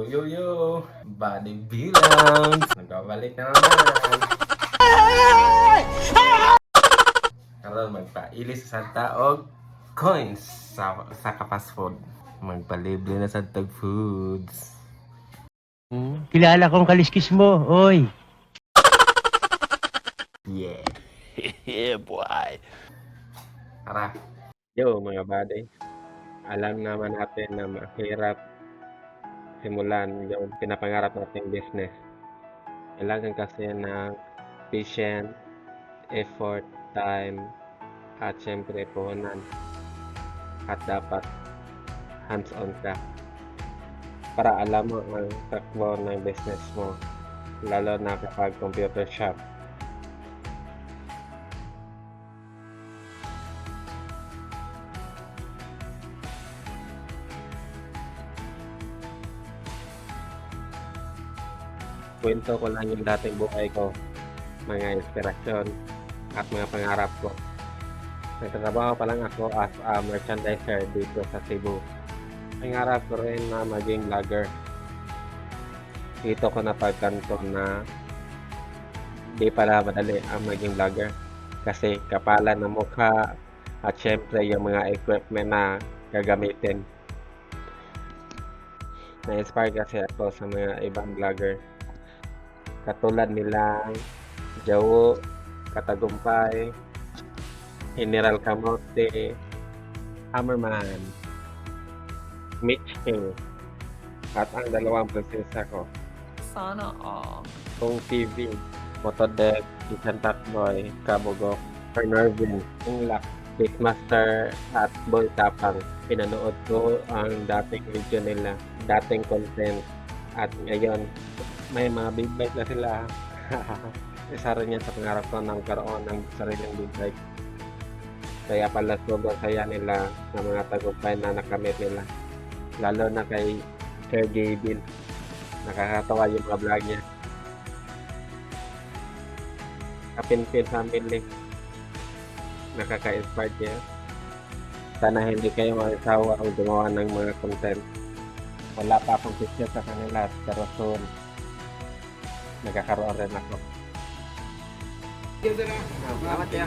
Yo! Body bilang! Nagbabalik na naman! Karon magpailis sa Santa og coins sa ka-fast food. Magpalibre na sa tag foods. Kilala kong kaliskis mo, oy. Yeah! Yeah, boy. Tara! Yo mga buddy! Alam naman natin na mahirap simulan yung pinapangarap nating business. Kailangan kasi ng patient, effort, time, at syempre puhunan. At dapat hands-on ka para alam mo ang takbo ng business mo, lalo na kapag computer shop. Kwento ko lang yung dating buhay ko, mga inspirasyon at mga pangarap ko. Nagtatrabaho pa lang ako as a merchandiser dito sa Cebu. Pangarap ko rin na maging vlogger. Dito ko napagkanto na di pala madali ang maging vlogger. Kasi kapalan ng mukha at syempre yung mga equipment na gagamitin. Na-inspire kasi ako sa mga ibang vlogger. Katulad nilang Jawo, Katagumpay, General Camote, Hammerman, Mitch King, at ang dalawang prinsesa ko, Sana all. Kung TV, Motodeck, Ethan Tatboy, Kabugok, Nervin, Inglak, Beatmaster, at Boy Tapang. Pinanood ko ang dating video nila, dating content, at ngayon, may mga big bike na sila. Isa rin yan sa pangarap ko na magkaroon ng sariling big bike. Kaya pala sobrang saya nila sa mga tagumpay na nakamit nila. Lalo na kay Sir Gabil. Nakakatawa yung mga vlog niya. Kapinpin family. Nakaka-inspired niya. Sana hindi kayo mag-asawa ang gumawa ng mga content. Wala pa akong picture sa kanila, pero soon nagkakaroon rin ako. Salamat ya.